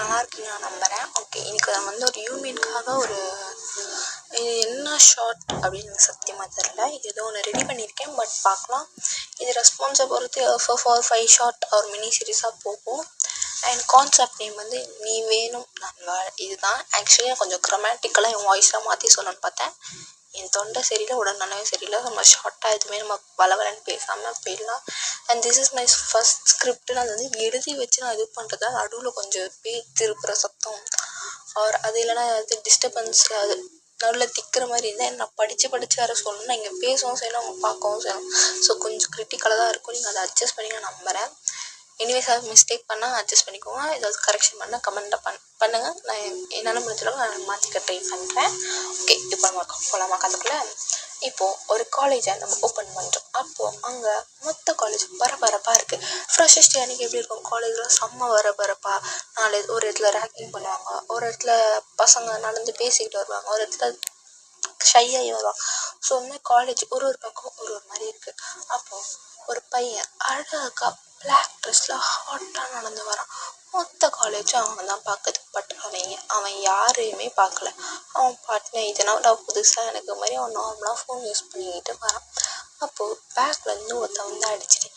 நல்லா இருக்கீங்க நான் நம்புகிறேன். ஓகே, இன்னைக்கு நான் வந்து ஒரு யூனியனுக்காக இது என்ன ஷார்ட் அப்படின்னு எனக்கு சத்தியமாக தெரில. இது ஏதோ ஒன்று ரெடி பண்ணியிருக்கேன், பட் பார்க்கலாம். இது ரெஸ்பான்ஸை பொறுத்து 4-5 ஷார்ட் ஒரு மினி சீரீஸாக போகும். அண்ட் கான்செப்ட் நேம் வந்து நீ வேணும் நான் இதுதான். ஆக்சுவலி நான் கொஞ்சம் க்ரமேட்டிக்கலாக என் வாய்ஸாக மாற்றி சொல்லணும்னு பார்த்தேன். என் தொண்டை சரியில்லை, உடல்நலமே சரியில்லை. நம்ம ஷார்ட்டாக எதுவுமே நம்ம வளவலன்னு பேசாமல் போயிடலாம். And this is my first script. நான் வந்து எழுதி வச்சு நான் இது பண்ணுறதா நடுவில் கொஞ்சம் திருப்புற சத்தம் அது இல்லைனா அது டிஸ்டர்பன்ஸ் அது நடுவில் திக்கிற மாதிரி இருந்தால் நான் படித்து வேறு சொல்லணும். நான் இங்கே பேசவும் செய்யணும், அவங்க பார்க்கவும் செய்யணும். ஸோ கொஞ்சம் கிரிட்டிக்கலாக தான் இருக்கும். நீங்கள் அதை அட்ஜஸ்ட் பண்ணி நான் நம்புகிறேன். எனிவேஸ் ஏதாவது மிஸ்டேக் பண்ணால் அட்ஜஸ்ட் பண்ணிக்கோங்க. ஏதாவது கரெக்ஷன் பண்ணால் கமெண்ட்டில் பண்ணுங்கள். நான் என்னால் முடிஞ்சளவுக்கு நான் மாற்றிக்க ட்ரை பண்ணுறேன். ஓகே, இப்போ நம்ம போகலாமா கதைக்குள்ள? இப்போது ஒரு காலேஜை நம்ம ஓப்பன் பண்ணுறோம். அப்போது அங்கே மொத்த காலேஜ் பரபரப்பாக இருக்குது. ஃப்ரெஷர்ஸ் டே அன்றைக்கி எப்படி இருக்கும்? காலேஜில் செம்ம பரபரப்பாக ஒரு இடத்துல ரேக்கிங் பண்ணுவாங்க, ஒரு இடத்துல பசங்க நடந்து பேசிக்கிட்டு வருவாங்க, ஒரு இடத்துல ஷையாகி வருவாங்க. ஸோ இந்த மாதிரி காலேஜ் ஒரு பக்கம் ஒரு மாதிரி இருக்குது. அப்போது ஒரு பையன் அழகாக பிளாக் ட்ரெஸ்ஸில் ஹாட்டாக நடந்து வரான். மொத்த காலேஜும் அவனை தான் பார்க்குது. பட் அவன் யாரையுமே பார்க்கல. அவன் பாட்டுன்னு இதனால புதுசாக எனக்கு மாதிரி அவன் நார்மலாக ஃபோன் யூஸ் பண்ணிக்கிட்டு வரான். அப்போது பேக்லேருந்து ஒருத்தன் வந்து அடிச்சிட்டு,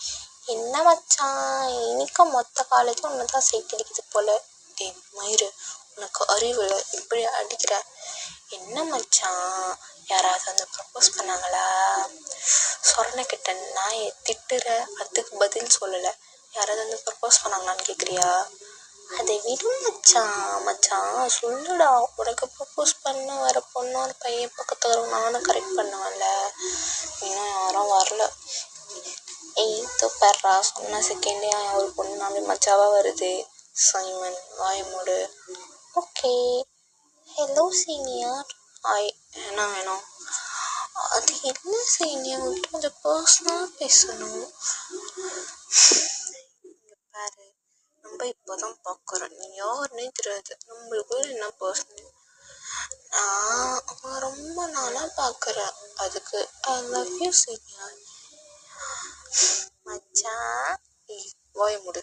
என்ன மச்சான் இன்னைக்கும் மொத்த காலேஜும் ஒன்று தான் சைட் அடிக்குது போல். டே மயிறு, உனக்கு அறிவு இப்படி அடிக்கிற? என்ன மச்சான், யாராவது வந்து ப்ரப்போஸ் பண்ணாங்களா? சொரணக்கிட்ட நான் திட்டுற, அதுக்கு பதில் சொல்லலை. யாராவது வந்து ப்ரப்போஸ் பண்ணாங்களான்னு கேட்குறியா? அதை விடும் மச்சான் சொல்லுடா. உனக்கு ப்ரப்போஸ் பண்ண வர பொண்ணு ஒரு பையன் பக்கத்தில் நானும் கரெக்ட் பண்ணுவேன்ல. இன்னும் யாரும் வரல. பெறா சொன்ன செகண்டே ஒரு பொண்ணு அப்படி மச்சாவா வருது. சைமன் வாய மூடு. Okay, hello senior. என்ன வேணும்? அது என்ன சீனியர், கொஞ்சம் பர்சனலாக பேசணும். இங்கே பாரு, நம்ம இப்போதான் பார்க்குறோம், நீ யாருன்னே தெரியாது. நம்மளுக்கு என்ன பர்சனல்? நான் ரொம்ப நாளாக பார்க்குறேன், அதுக்கு ஐ லவ் யூ சீனியர். மச்சான் வாய மூடு.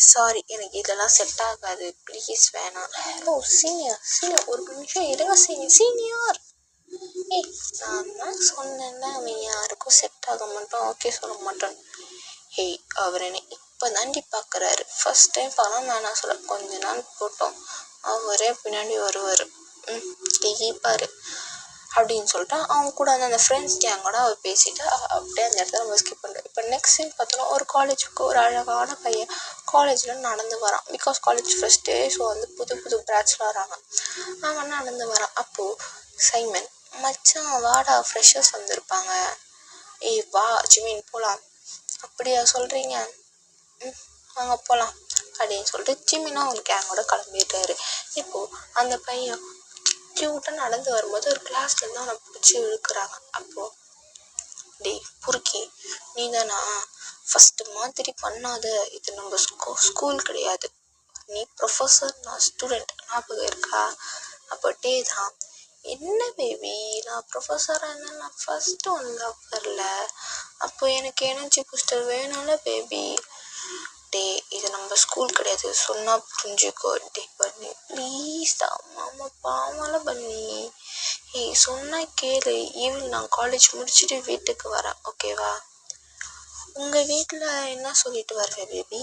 சாரி, எனக்கு இதெல்லாம் செட் ஆகாது, ப்ளீஸ் வேணாம். ஹலோ சீனியர் ஒரு நிமிஷம் இருங்க சீனியர். நான் தான் சொன்னேன்ல, அவன் யாருக்கும் செட் ஆக மாட்டான், ஓகே சொல்ல மாட்டான். அவர் என்னை இப்போ தாண்டி பார்க்குறாரு. ஃபர்ஸ்ட் டைம் பணம் வேணாம் சொல்ல, கொஞ்ச நாள் போட்டோம், அவரே பின்னாடி வருவார். பாரு அப்படின்னு சொல்லிட்டு அவங்க கூட வந்து அந்த ஃப்ரெண்ட்ஸ் கேங்கோட அவர் பேசிட்டு அப்படியே அந்த இடத்துல நம்ம ஸ்கிப் பண்ணுறோம். இப்போ நெக்ஸ்ட் சீன் பார்த்தோன்னா ஒரு காலேஜுக்கு ஒரு அழகான பையன் காலேஜில் நடந்து வரான். Because college first day, so வந்து புது பேட்ச்லாம் வராங்க. அவன் நடந்து வரான். அப்போது சைமன், மச்சான் வாடா, ஃப்ரெஷர்ஸ் வந்திருப்பாங்க, வா ஜிமின் போகலாம். அப்படியா சொல்கிறீங்க? வாங்க போகலாம் அப்படின்னு சொல்லிட்டு ஜிமினும் அவங்க கேங்கோட கிளம்பிட்டாரு. இப்போது அந்த பையன் க்யூட்டாக நடந்து வரும்போது ஒரு கிளாஸ்லேருந்து அவனை பிடிச்சி இழுக்கிறாங்க. அப்போது டேய் புருக்கி, நீ தானா? ஃபஸ்ட்டு மாதிரி பண்ணாத, இது நம்ம ஸ்கூல் கிடையாது, நீ ப்ரொஃபஸர், நான் ஸ்டூடெண்ட், ஞாபகம் இருக்கா? அப்போ டே தான். என்ன பேபி, நான் ப்ரொஃபஸராக இருந்தால் நான் ஃபஸ்ட்டு ஒன் லவ் வரல, அப்போ எனக்கு எனர்ஜி பூஸ்டர் வேணும்ல பேபி. டே இது நம்ம ஸ்கூல் கிடையாது, சொன்னால் புரிஞ்சுக்கோ. டே பண்ணி ப்ளீஸ் தான், மாமா பாவம்ல பண்ணி. சொன்னா கேளு. ஈவினிங் நான் காலேஜ் முடிச்சுட்டு வீட்டுக்கு வரேன், ஓகேவா? உங்கள் வீட்டில் என்ன சொல்லிட்டு வருவேன் பேபி?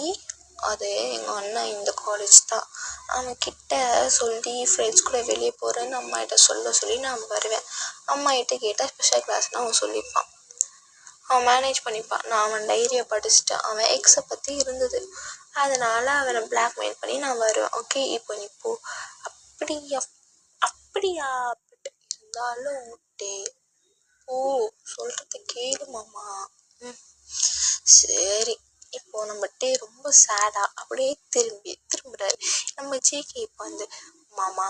அது எங்கள் அண்ணன் இந்த காலேஜ் தான், அவன்கிட்ட சொல்லி ஃப்ரெண்ட்ஸ் கூட வெளியே போகிறேன்னு அம்மாகிட்ட சொல்லி நான் வருவேன். அம்மாகிட்ட கேட்டால் ஸ்பெஷல் கிளாஸ்னால் அவன் சொல்லிப்பான், அவன் மேனேஜ் பண்ணிப்பான். நான் அவன் டைரியை படிச்சுட்டு அவன் எக்ஸை பற்றி இருந்தது, அதனால் அவனை பிளாக்மெயில் பண்ணி நான் வருவேன். ஓகே, இப்போ நீ போ. அப்படியா இருந்தாலும் டே ஓ சொல்கிறது கேளு மாமா. சரி, இப்போ நம்ம டே ரொம்ப சேடாக அப்படியே திரும்புறாரு. நம்ம ஜேகே இப்போ வந்து மாமா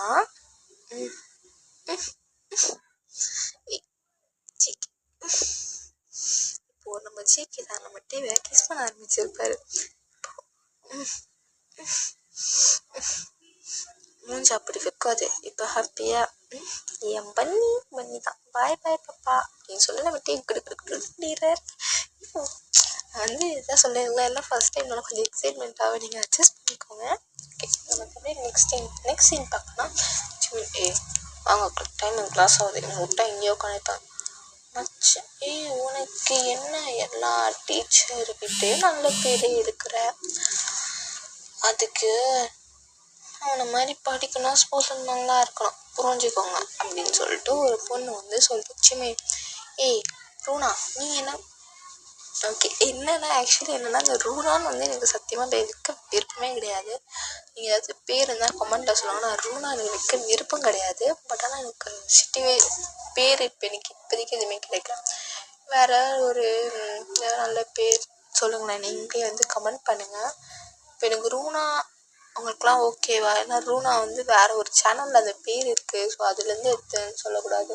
ஜேகே இப்போ நம்ம ஜேகே தான் நம்ம டேவை கிஸ் பண்ண ஆரம்பிச்சிருப்பாரு. மூஞ்சி அப்படி வைக்காது, இப்போ ஹாப்பியா என் பண்ணி தான் பாய் பாப்பா அப்படின்னு சொல்லி நம்ம டே கொடுக்குறாரு. வந்து இதான் சொல்லுங்களா, எல்லாம் ஃபர்ஸ்ட் டைம் கொஞ்சம் எக்ஸைட்மெண்ட்டாக நீங்கள் அட்ஜஸ்ட் பண்ணிக்கோங்க. ஓகே. மற்றபடி நெக்ஸ்ட் சீன் பார்க்கணும். ஜிமின் வாங்க டைம் கிளாஸ் ஆகுது, இவங்க விட்டா எங்கேயோ உட்காந்துட்டான். மச்சான் உனக்கு என்ன எல்லா டீச்சர்கிட்டே நல்ல பேர் எடுக்கிற, அதுக்கு அவனை மாதிரி படிக்கணும், ஸ்போர்ட்ஸ் நல்லா இருக்கணும், புரிஞ்சுக்கோங்க அப்படின்னு சொல்லிட்டு ஒரு பொண்ணு வந்து சொல்லிச்சுமே. ரூனா நீ என்ன ஓகே என்னன்னா ஆக்சுவலி என்னன்னா அந்த ரூனான்னு வந்து எனக்கு சத்தியமாக வைக்க விருப்பமே கிடையாது. நீங்கள் ஏதாவது பேர் இருந்தால் கமெண்ட்டில் சொல்லுவாங்க. நான் ரூனா எனக்கு வைக்க விருப்பம் கிடையாது. பட் ஆனால் எனக்கு பேர் இப்போ எனக்கு இப்போதைக்கு எதுவுமே கிடைக்கல. வேறு ஒரு நல்ல பேர் சொல்லுங்களேன், நீங்களே வந்து கமெண்ட் பண்ணுங்கள். இப்போ எனக்கு ரூனா அவங்களுக்குலாம் ஓகேவா? ஏன்னா ரூனா வந்து வேறு ஒரு சேனலில் அந்த பேர் இருக்குது. ஸோ அதுலேருந்து எடுத்துன்னு சொல்லக்கூடாது.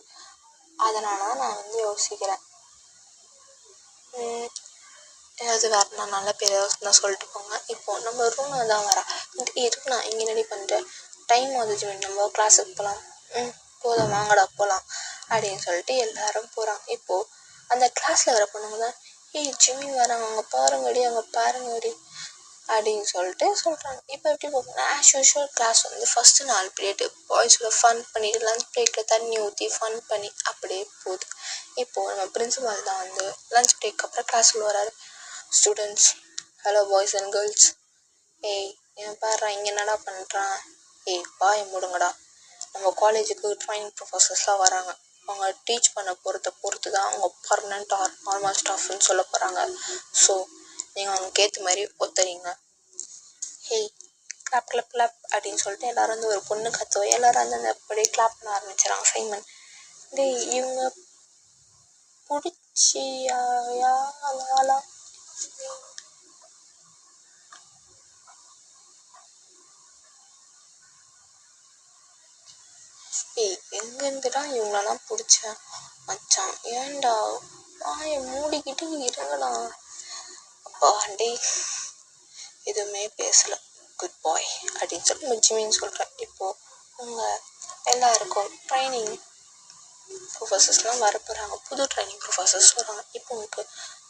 அதனால நான் வந்து யோசிக்கிறேன். ஏதாவது வேறு நான் நல்ல பேர் நான் சொல்லிட்டு போங்க. இப்போது நம்ம ரூனா தான் வரா. ரூனா இங்கே ரெடி பண்ணுறேன், டைம் வந்துச்சு, நம்ம கிளாஸுக்கு போகலாம். போதும் வாங்கடா போகலாம் அப்படின்னு சொல்லிட்டு எல்லாரும் போகிறாங்க. இப்போது அந்த கிளாஸில் வர பொண்ணுங்க தான் ஜிம்மி வராங்க, அங்கே பாருங்கடி அங்கே பாருங்கடி அப்படின்னு சொல்லிட்டு சொல்கிறாங்க. இப்போ எப்படி போகணும்னா ஆஸ் யூஷுவல் கிளாஸ் வந்து ஃபஸ்ட்டு 4 பீரியடு பாய்ஸோட ஃபன் பண்ணிவிட்டு லஞ்ச் பிரேக்கில் தண்ணி ஊற்றி ஃபன் பண்ணி அப்படியே போகுது. இப்போது நம்ம பிரின்சிபால் தான் வந்து லஞ்ச் பிரேக் அப்புறம் கிளாஸில் வராரு. Students, hello boys and girls, என் பாரு இங்கே என்னடா பண்ணுறான், வாயை மூடுங்கடா. நம்ம காலேஜுக்கு ட்ரைனிங் ப்ரொஃபஸர்ஸ்லாம் வராங்க. அவங்க டீச் பண்ண பொறுத்து தான் அவங்க பர்மனெண்ட் ஆர் நார்மல் ஸ்டாஃப்னு சொல்ல போகிறாங்க. ஸோ நீங்கள் அவங்களுக்கு ஏற்ற மாதிரி ஒத்துறீங்க. கிளாப் கிளாப் கிளாப் அப்படின்னு சொல்லிட்டு எல்லோரும் வந்து ஒரு பொண்ணு கத்துவ எல்லோரும் வந்து அந்த அப்படியே கிளாப் பண்ண ஆரம்பிச்சிடறாங்க. சைமன் இவங்க பிடிச்சியாயா வாழா எங்கேருந்துடா இவங்களெல்லாம் பிடிச்சேன் மச்சான், ஏன்டா வாயை மூடிக்கிட்டு இருங்கலாம். அப்பா எதுவுமே பேசலை, குட் பாய் அப்படின்னு சொல்லி நம்ம ஜிமின்னு சொல்கிறேன். இப்போது உங்கள் எல்லாருக்கும் ட்ரைனிங் ப்ரொஃபஸர்ஸ்லாம் வர போகிறாங்க. புது ட்ரைனிங் ப்ரொஃபஸர்ஸ் வராங்க. இப்போ உங்களுக்கு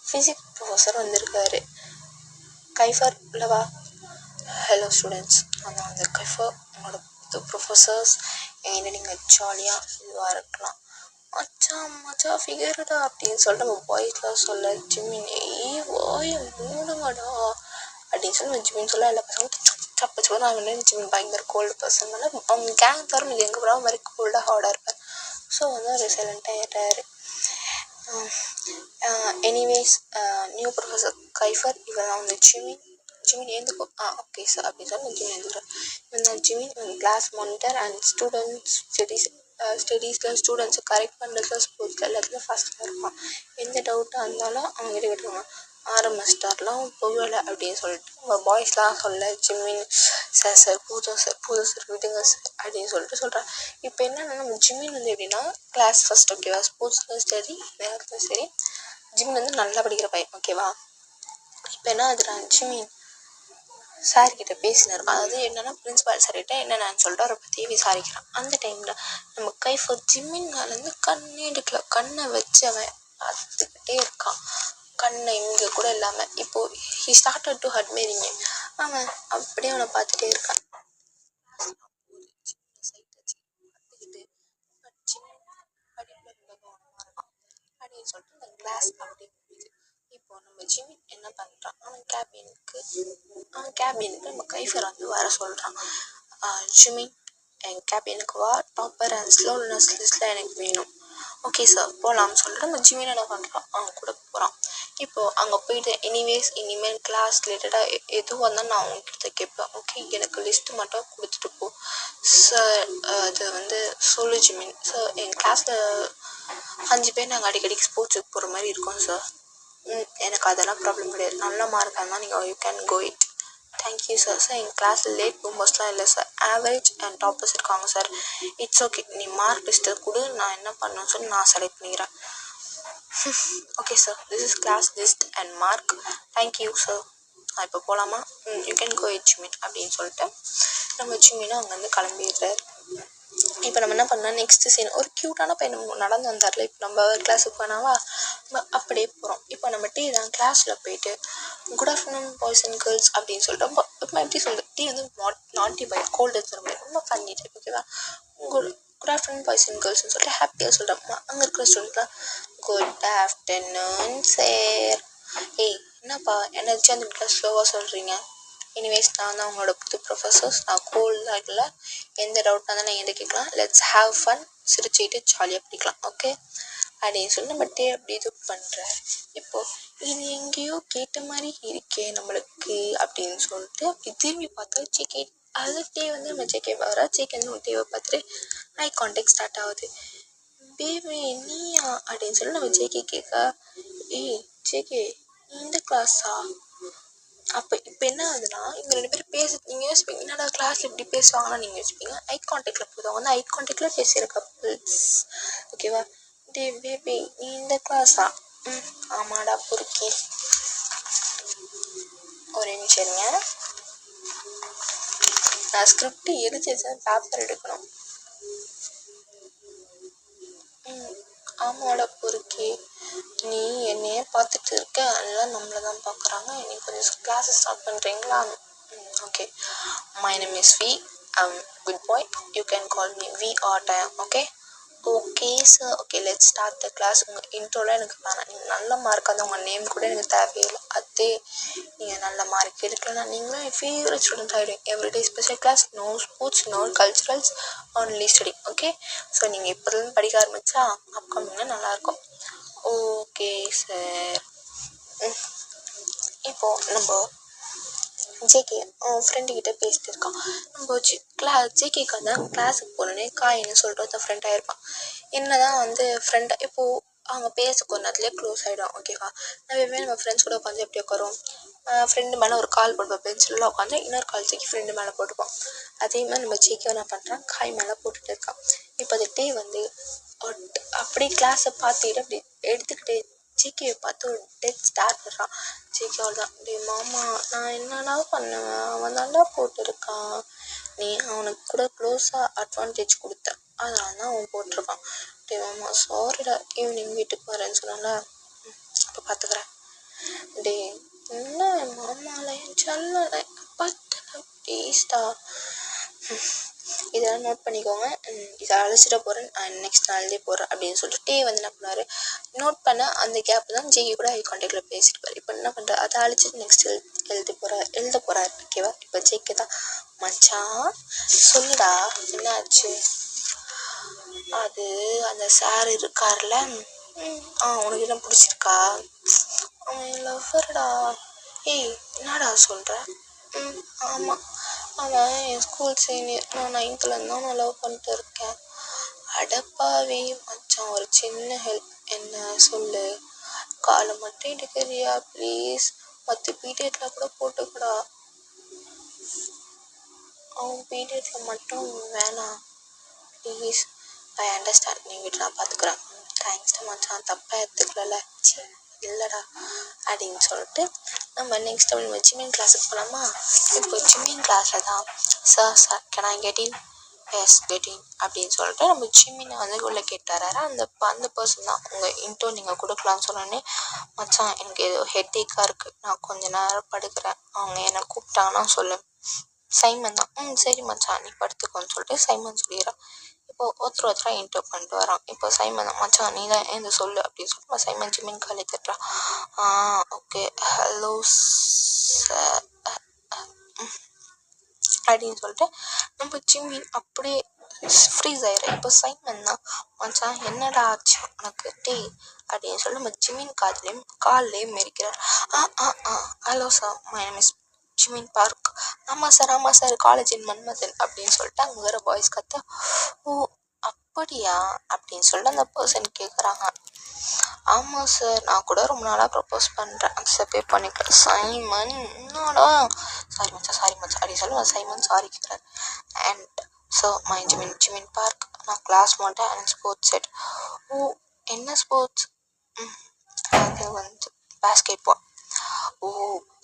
ஃபிசிக்ஸ் ப்ரொஃபஸர் வந்திருக்காரு, கைஃபர் இல்லவா? ஹலோ ஸ்டூடெண்ட்ஸ், ஆனால் அந்த கைஃபர் உங்களோட புது ப்ரொஃபஸர்ஸ். என்ன நீங்கள் ஜாலியாக இதுவாக இருக்கலாம். மச்சா ஃபிகருடா அப்படின்னு சொல்லிட்டு நம்ம பாய்ஸ்லாம் சொல்ல ஜிமின் வாயை மூடுங்கடா அப்படின்னு சொல்லி நம்ம ஜிமின் சொல்ல எல்லா பசங்களும் சப்பச்சு அவங்க ஜிமின் பயங்கர கோல்டு பர்சன்னால அவங்க கேங் தரும் இது எங்கே போகிறாங்க மாதிரி கோல்டாக ஹார்டாக இருப்பார். ஸோ வந்து ஒரு சைலண்ட்டாக ஏறாரு. எனிவேஸ் நியூ ப்ரொஃபஸர் கைஃபர், இவன் தான் வந்து ஜிமின் ஏந்துக்கோ. ஓகே சார் அப்படின்னு சொல்லி ஜிமின் எழுதுகிறேன். இவன் தான் ஜிமின், இவன் கிளாஸ் மானிட்டர் அண்ட் ஸ்டூடெண்ட்ஸ் ஸ்டடீஸில் ஸ்டூடெண்ட்ஸை கரெக்ட் பண்ணுறதுல ஸ்போர்ட்ஸில் எல்லாத்துலேயும் ஃபஸ்ட்டாக இருப்பான். எந்த டவுட்டாக இருந்தாலும் அவங்ககிட்ட கேட்டுருவாங்க. ஆரம்பிச்சிட்டார்லாம் புகழை அப்படின்னு சொல்லிட்டு நம்ம பாய்ஸ்லாம் சொல்ல ஜிமின் சார் போதும் சார் விடுங்க சார் அப்படின்னு சொல்லிட்டு சொல்கிறான். இப்போ என்னென்னா நம்ம ஜிமின் வந்து எப்படின்னா கிளாஸ் ஃபஸ்ட், ஓகேவா? ஸ்போர்ட்ஸ்லையும் சரி எல்லாத்துலையும் சரி ஜிமின் வந்து நல்லா படிக்கிற பையன், ஓகேவா? இப்போ என்ன ஆகுதுடா, ஜிமின் சார்கிட்ட பேசினார். அதாவது என்னென்னா பிரின்சிபால் சார்கிட்ட என்னென்னு சொல்லிட்டு அவரை பற்றி விசாரிக்கிறான். அந்த டைமில் நம்ம கைஃபர் ஜிமின் மேலேருந்து கண்ணே எடுக்கல, கண்ணை வச்சு அவன் பார்த்துக்கிட்டே இருக்கான், கண்ணை இங்கே கூட இல்லாமல். இப்போது he started to admiring him. அவன் அப்படியே அவனை பார்த்துட்டே இருக்கான். அப்படின்னு சொல்லிட்டு இந்த கிளாஸ் அப்படி போகுது. இப்போ நம்ம ஜிமின் என்ன பண்ணுறான், அவன் கேபினுக்கு நம்ம கைஃபர் வந்து வர சொல்கிறான். ஜிமின் என் கேபினுக்கு வா, டாப்பர் அண்ட் ஸ்லோனஸ் லிஸ்ட்டில் எனக்கு வேணும். ஓகே சார் போகலாம்னு சொல்லிட்டு நம்ம ஜிமின் என்ன பண்ணுறான், அவங்க கூட போகிறான். இப்போது அங்கே போயிட்டு இனிமேல் கிளாஸ் ரிலேட்டடாக எதுவும் வந்தால் நான் அவங்ககிட்ட கேட்பேன், ஓகே எனக்கு லிஸ்ட்டு மட்டும் கொடுத்துட்டு போ சார். அது வந்து சொல்லு ஜிமின் சார், என் கிளாஸில் 5 பேர் நாங்கள் அடிக்கடி ஸ்போர்ட்ஸுக்கு போகிற மாதிரி இருக்கோம் சார். எனக்கு அதெல்லாம் ப்ராப்ளம் கிடையாது, நல்ல மார்க்காக இருந்தால் நீங்கள் you can go it. Thank you sir. Sir எங்கள் கிளாஸில் லேட் பூமர்ஸ்லாம் இல்லை சார், ஆவரேஜ் அண்ட் டாப்பர்ஸ் இருக்காங்க சார். இட்ஸ் ஓகே, நீ மார்க் லிஸ்ட்டை கொடு, நான் என்ன பண்ணணும்னு சொல்லி நான் செலக்ட் பண்ணிக்கிறேன். Okay sir, this is class list and mark, thank you sir. நான் இப்போ போகலாமா? You can go it Jimin அப்படின்னு சொல்லிட்டு நம்ம ஜிமினும் அங்கேருந்து கிளம்பிடுறாரு. இப்போ நம்ம என்ன பண்ணோம், நெக்ஸ்ட் சீன் ஒரு க்யூட்டான பையன் நடந்து வந்தார்ல, இப்போ நம்ம கிளாஸுக்கு போனாவா அப்படியே போகிறோம். இப்போ நம்ம தான் கிளாஸில் போயிட்டு good afternoon boys and girls அப்படின்னு சொல்லிட்டு ரொம்ப எப்படி சொல்கிறது, டீ வந்து நாட்டி பாய் கோல்டு எடுத்துகிற மாதிரி ரொம்ப ஃபன்னி டைப். ஓகேவா, குட் ஆஃப்டர்நூன் பாய்ஸ் அண்ட் கேர்ள்ஸ்னு சொல்லிட்டு ஹாப்பியாக சொல்கிறேன். அங்கே இருக்கிற ஸ்டூடெண்ட்லாம் குட் ஆஃப்டர்நூன் சார். ஏய் என்னப்பா எனர்ஜி அந்த வீட்டில் ஸ்லோவாக சொல்கிறீங்க. எனிவேஸ் நான் தான் உங்களோட புது ப்ரொஃபஸர்ஸ். நான் கோல்டாக இல்லை, எந்த டவுட்டாக இருந்தாலும் என்கிட்ட கேட்கலாம். லெட்ஸ் ஹாவ் ஃபன், சிரிச்சுக்கிட்டு ஜாலியாக படிக்கலாம். ஓகே அப்படின்னு சொல்லி நம்ம டே அப்படி இது பண்ணுறாரு. இப்போது இது எங்கேயோ கேட்ட மாதிரி இருக்கே நம்மளுக்கு அப்படின்னு சொல்லிட்டு அப்படி திரும்பி பார்த்தா ஜேகே. அது டே வந்து நம்ம ஜேகே வர ஜேகே வந்து ஒரு டேவை பார்த்துட்டு ஐ கான்டாக்ட் ஸ்டார்ட் ஆகுது. பேபி நீயா அப்படின்னு சொல்லி நம்ம ஜேகே கேட்க, ஏய் ஜேகே இந்த கிளாஸா? அப்போ இப்போ என்ன ஆகுதுன்னா இவங்க 2 பேரும் நீங்கள் யோசிப்பீங்க என்னடா கிளாஸில் இப்படி பேசுவாங்கன்னா நீங்கள் யோசிப்பீங்க ஐ கான்டாக்டில் போதும் வந்து ஐ கான்டாக்டில் பேசுகிற கப்புள்ஸ். ஓகேவா, டே பேபி நீ இந்த கிளாஸா? ஆமாடா பொறுக்கி. ஒரு நிமிஷம் இருங்க, நான் ஸ்கிரிப்ட் எழுதி வச்சேன், பேப்பர் எடுக்கணும். ஆமாடா பொறுக்கி, நீ என்னையே பார்த்துட்டு இருக்க, எல்லாம் நம்மளை தான் பார்க்குறாங்க. நீ கொஞ்சம் கிளாஸஸ் ஸ்டார்ட் பண்ணுறீங்களா? Okay, my name is V, good boy, you can call me V or time. Okay sir. Okay let's start the class. உங்கள் இன்ட்ரோலாம் எனக்கு வேணாம், நீங்கள் நல்ல மார்க் வந்து உங்கள் நேம் கூட எனக்கு தேவையில்லை. அதே நீங்கள் நல்ல மார்க் எடுக்கலன்னா நீங்களும் என் ஃபேவரட் ஸ்டூடெண்ட் ஆகிடும். Everyday special class, no sports, no culturals, only study. Okay, so நீங்கள் இப்போதுலேருந்து படிக்க ஆரம்பித்தா அப்கமிங்கில் நல்லாயிருக்கும். Okay sir. இப்போது நம்ம ஜேகே அவன் ஃப்ரெண்டுக்கிட்ட பேசிட்டு இருக்கான். நம்ம ஜேகேக்கு வந்து கிளாஸுக்கு போனோடனே காயின்னு சொல்லிட்டு ஒருத்தன் ஃப்ரெண்டாக இருப்பான். என்ன தான் வந்து ஃப்ரெண்டாக இப்போது அவங்க பேச கொஞ்ச நேரத்துலேயே க்ளோஸ் ஆகிடும். ஓகேவா, நம்ம ஃப்ரெண்ட்ஸ் கூட உட்காந்து எப்படி உட்காரோம், ஃப்ரெண்டு மேலே ஒரு கால் போட்டுப்போம், பெஞ்சில் உட்காந்து இன்னொரு கால் தூக்கி ஃப்ரெண்டு மேலே போட்டுப்போம். அதே மாதிரி நம்ம ஜேகே என்ன பண்ணுறான், காய் மேலே போட்டுட்டு இருக்கான். இப்போ அது டே வந்து அப்படி கிளாஸை பார்த்துக்கிட்டு அப்படி எடுத்துக்கிட்டே ஜேகேவை பார்த்து ஒரு டெத் ஸ்டார் பண்ணுறான். ஜேகேவோட தான், டே மாமா நான் என்னடா பண்ணுவேன், அவன் தாண்டா போட்டிருக்கான், நீ அவனுக்கு கூட க்ளோஸாக அட்வான்டேஜ் கொடுத்த, அதனால தான் அவன் போட்டிருக்கான். டே மாமா சாரிடா, ஈவினிங் வீட்டுக்கு வரேன்னு சொன்னால அப்போ பார்த்துக்கிறேன். டே என்ன மாமாலையும் சொல்லலை பத்து ப்ளீஸ்டா. இதெல்லாம் நோட் பண்ணிக்கோங்க, இதை அழைச்சிட போகிறேன், நெக்ஸ்ட் நாள்லேயே போடுறேன் அப்படின்னு சொல்லிட்டு டே வந்து என்ன பண்ணார், நோட் பண்ண அந்த கேப் தான் ஜேகே கூட ஐ கான்டாக்டில் பேசிட்டு. இப்போ என்ன பண்ணுறாரு, அதை அழைச்சிட்டு நெக்ஸ்ட் எழுத போகிறாரு. ஓகேவா, இப்போ ஜேகே தான், மச்சான் சொல்லுடா என்னாச்சு. அது அந்த சார் இருக்கார்ல, உனக்கு என்ன பிடிச்சிருக்கா, அவன் லவ்வர்டா. ஏய் என்னடா சொல்கிற? ஆமாம், அவன் என் ஸ்கூல் சீனியர், நான் 9th தான் நான் லவ் பண்ணிட்டு இருக்கேன். அடப்பாவி மச்சான், ஒரு சின்ன ஹெல்ப், என்ன சொல்லு, காலை மட்டும் எடுக்கிறியா ப்ளீஸ், மற்ற பீரியடில் கூட போட்டுக்கூடா, அவன் பீரியடில் மட்டும் வேணாம் ப்ளீஸ். ஐ அண்டர்ஸ்டாண்ட், நீ வீட்டு நான் பார்த்துக்குறேன். தேங்க்ஸ்டா மச்சான், தப்பாக எடுத்துக்கல. இல்லைடா அப்படின்னு சொல்லிட்டு நம்ம நெக்ஸ்ட் நம்ம ஜிம்மிங் கிளாஸுக்கு போகலாமா. இப்போ ஜிம்மிங் கிளாஸில் தான் sir can I get in, S get in அப்படின்னு சொல்லிட்டு நம்ம ஜிம்மினை வந்து உள்ளே கேட்டார். அந்த பர்சன் தான் உங்கள் இன்ட்ரோ நீங்கள் கொடுக்கலான்னு சொன்னோன்னே, மச்சான் எனக்கு ஏதோ ஹெட்டேக்காக இருக்குது, நான் கொஞ்ச நேரம் படுக்கிறேன், அவங்க என்னை கூப்பிட்டாங்கன்னா சொல்லு. சைமன் தான், சரி மச்சான் நீ படுத்துக்கோன்னு சொல்லிட்டு சைமன் சொல்லிடுறான். இப்போது ஒருத்தராக இன்ட்ரோ பண்ணிட்டு வரான். இப்போ சைமன் தான், மச்சான் நீ தான் எந்த சொல்லு அப்படின்னு சொல்லிட்டு சைமன் ஜிம்மின் காலை தட்டுறான். ஓகே ஹலோ சார் அப்படின்னு சொல்லிட்டு நம்ம ஜிம்மின் அப்படியே ஃப்ரீஸ் ஆயிடுறேன். இப்போ சைமன் தான், மச்சான் என்னடா ஆச்சு உனக்கு டே அப்படின்னு சொல்லி நம்ம ஜிம்மின் கால்லையும் மெரிக்கிறார். Hello sir, my name is Jimin Park. ஆமாம் சார் காலேஜ் இன் மன்மதன் அப்படின்னு சொல்லிட்டு அங்கே வர பாய்ஸ் கத்த. ஓ அப்படியா அப்படின்னு சொல்லிட்டு அந்த பர்சன் கேட்குறாங்க. ஆமாம் சார், நான் கூட ரொம்ப நாளாக ப்ரப்போஸ் பண்ணுறேன், அக்செப்டே பண்ணிக்கிறேன். சைமன் என்னடா, சாரி மச்சான் அப்படின்னு சொல்லி சைமன் சாரி கேட்குறாரு. And so my Jimin Park, நான் கிளாஸ் மாட்டேன் அண்ட் ஸ்போர்ட்ஸ் செட். ஓ என்ன ஸ்போர்ட்ஸ்? அது வந்து பேஸ்கெட் பால். ஓ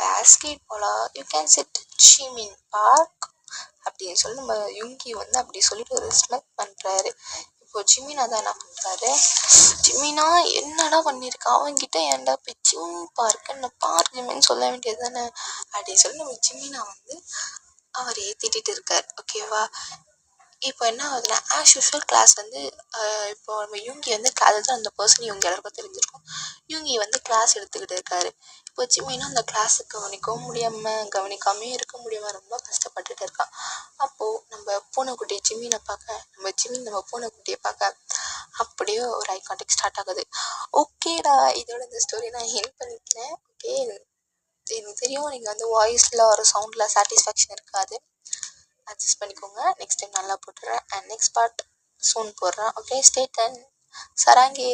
பேஸ்கெட் பாலா, you can set Jimin Park அப்படின்னு சொல்லி நம்ம யுங்கி வந்து அப்படி சொல்லிட்டு ஒரு ஸ்மெல் பண்ணுறாரு. இப்போ இப்போ ஜிமினா தான் என்ன பண்ணுறாரு, ஜிமினா என்னடா பண்ணியிருக்கா, அவன்கிட்ட ஏன்டா போய் ஜிம் பார்க்க பார் ஜிமின்னு சொல்ல வேண்டியது தானே அப்படின்னு சொல்லி நம்ம ஜிமினா வந்து அவரையே திட்டிட்டு இருக்கார். ஓகேவா. இப்போ என்ன ஆகுதுன்னா, ஆஸ் யூஷுவல் கிளாஸ் வந்து இப்போ நம்ம யூங்கி வந்து கிளாஸ் தான், அந்த பர்சன் இவங்க எல்லாருக்கும் தெரிஞ்சிருக்கும். யூங்கி வந்து கிளாஸ் எடுத்துக்கிட்டு இருக்காரு. இப்போ ஜிமினா அந்த கிளாஸை கவனிக்கவும் முடியாமல் கவனிக்காமே இருக்க முடியாமல் ரொம்ப கஷ்டப்பட்டுட்டு இருக்கான். அப்போது நம்ம பூனைக்குட்டி ஜிமினை பார்க்க, நம்ம பூனைக்குட்டியை பார்க்க அப்படியே ஒரு ஐ கான்டாக்ட் ஸ்டார்ட் ஆகுது. ஓகேடா, இதோட இந்த ஸ்டோரி நான் ஹெல்ப் பண்ணிக்கிறேன். ஓகே, எனக்கு தெரியும் நீங்கள் வந்து வாய்ஸில் ஒரு சவுண்டில் சாட்டிஸ்ஃபேக்ஷன் இருக்காது, அட்ஜஸ்ட் பண்ணிக்கோங்க. நெக்ஸ்ட் டைம் நல்லா போட்டுறேன். அண்ட் நெக்ஸ்ட் பார்ட் சூன் போடுறேன். Okay, stay tuned. சராங்கே.